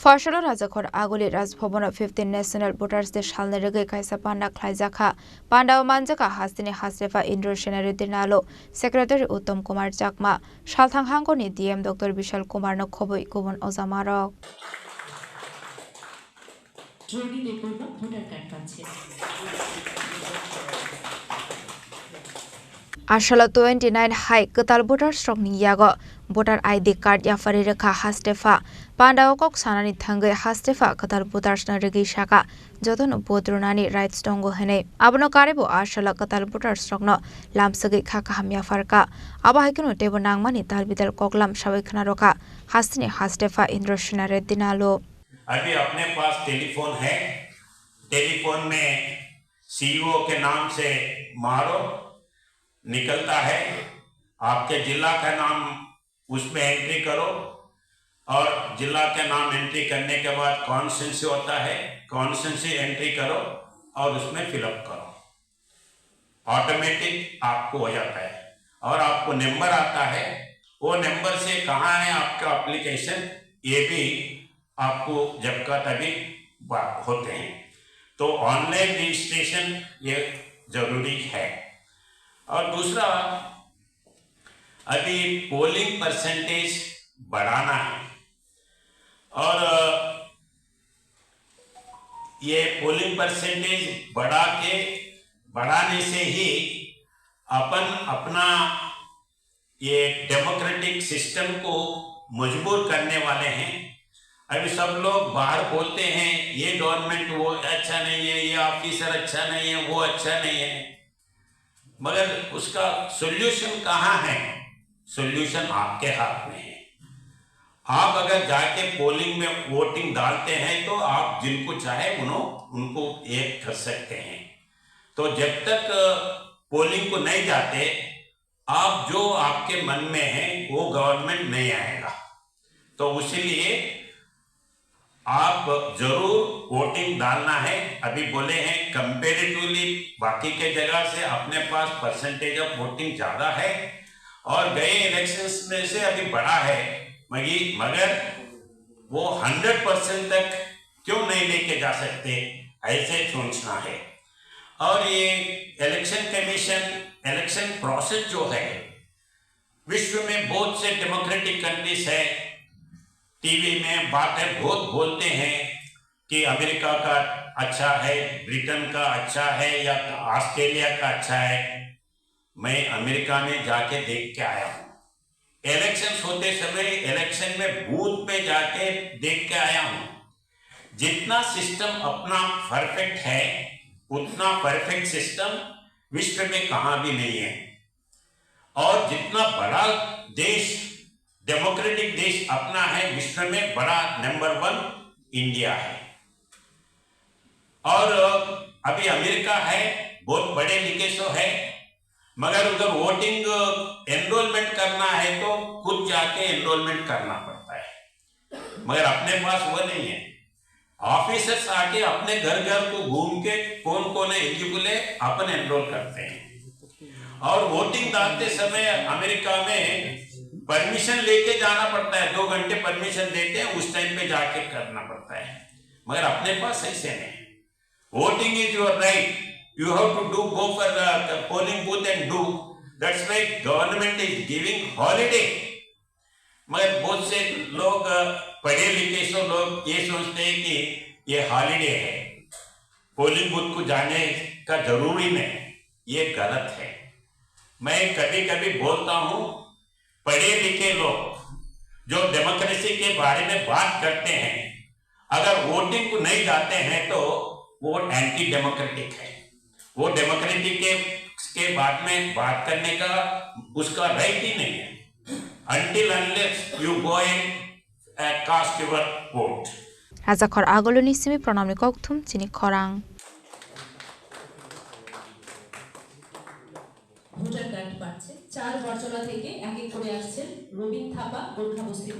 Farsalo Rajakhor Aguli Rajbhavan 15 National Voters de Shalne Rege Kaisa Panda Khlaijaka Panda Manjaka Hastini Hasrefa Indro Shenare Dinalo Secretary Uttam Kumar Chakma Shalthang Hangoni DM Dr. Bishal Kumar no Khoboi Kubon Ozamaro Ashala 29 High Ketal Voter Strong Yago Voter ID card Yafari Rekha Hastefa Panda Okok Sanani Thangai Hastefa Ketal Voters na Regi Shaka Joton Bodrunani Rights Tongo Hene Abono Karebo Ashala Ketal Voter Strong no Lamsagi Khaka Hamya Farka Abahikuno Tebo Nangmani Talbidal Koklam Shawikhna Roka Hastini Hastefa Indro Shenare Dinalo अभी अपने पास telephone है telephone में CEO के नाम से मारो निकलता है आपके जिला का नाम उसमें एंट्री करो और जिला का नाम एंट्री करने के बाद कॉन्स्टिट्यूंसी होता है कॉन्स्टिट्यूंसी एंट्री करो और उसमें फिलअप करो ऑटोमेटिक आपको हो जाता है और आपको नंबर आता है वो नंबर से कहाँ है आपका एप्लीकेशन ये भी आपको जब का तभी होते हैं तो ऑनलाइन रजिस्ट्रेशन ये जरूरी है। और दूसरा अभी पोलिंग परसेंटेज बढ़ाना है और ये पोलिंग परसेंटेज बढ़ाने से ही अपन अपना ये डेमोक्रेटिक सिस्टम को मजबूत करने वाले हैं। अभी सब लोग बाहर बोलते हैं ये गवर्नमेंट वो अच्छा नहीं है ये ऑफिसर अच्छा नहीं है वो अच्छा नहीं है मगर उसका सॉल्यूशन कहाँ है? सॉल्यूशन आपके हाथ में है। आप अगर जाके पोलिंग में वोटिंग डालते हैं तो आप जिनको चाहे उनको एक कर सकते हैं। तो जब तक पोलिंग को नहीं जाते आप जो आपके मन में है वो गवर्नमेंट नहीं आएगा। तो इसीलिए आप जरूर वोटिंग डालना है। अभी बोले हैं कंपेरेटिवली बाकी के जगह से अपने पास परसेंटेज ऑफ वोटिंग ज्यादा है और गए इलेक्शंस में से अभी बढ़ा है मगर वो 100% तक क्यों नहीं लेके जा सकते ऐसे सोचना है। और ये इलेक्शन कमीशन इलेक्शन प्रोसेस जो है विश्व में बहुत से डेमोक्रेटिक कंट्रीज है टीवी में बातें बहुत बोलते हैं कि अमेरिका का अच्छा है ब्रिटेन का अच्छा है या ऑस्ट्रेलिया का अच्छा है। मैं अमेरिका में जाके देख के आया हूँ इलेक्शंस होते समय इलेक्शन में बूथ पे जाके देख के आया हूँ। जितना सिस्टम अपना परफेक्ट है उतना परफेक्ट सिस्टम विश्व में कहाँ भी नहीं है। और जितना बड़ा देश डेमोक्रेटिक देश अपना है विश्व में बड़ा नंबर 1 इंडिया है। और अभी अमेरिका है बहुत बड़े लिखे सो है मगर उधर वोटिंग एनरोलमेंट करना है तो खुद जाके एनरोलमेंट करना पड़ता है मगर अपने पास वो नहीं है। ऑफिसर्स आके अपने घर घर को घूम के कौन कौन एलिजिबल है अपन एनरोल करते हैं। और वोटिंग डालते समय अमेरिका में परमिशन लेके जाना पड़ता है 2 घंटे परमिशन देते हैं उस टाइम पे जाके करना पड़ता है मगर अपने पास ऐसे नहीं। Voting is your right you have to do go for the polling booth and do that's why government is giving holiday. मगर बहुत से लोग पढ़े लिखे सो लोग ये सोचते हैं कि ये हॉलिडे है पोलिंग बूथ को जाने का जरूरी नहीं ये गलत है। मैं कभी कभी बोलता हूँ पढ़े लिखे लोग जो डेमोक्रेसी के बारे में बात करते हैं अगर वोटिंग को नहीं जाते हैं तो वो एंटी डेमोक्रेटिक है। वो डेमोक्रेटिक के बारे में बात करने का उसका राइट ही नहीं है until unless you go and cast your vote। Rajakhor Agoloni Simi Pranamni Kokthum Chini Khorang voter card পাচ্ছে 4 বছর থেকে এক এক করে আসছেন রবিন থাপা গোর্খা বস্তি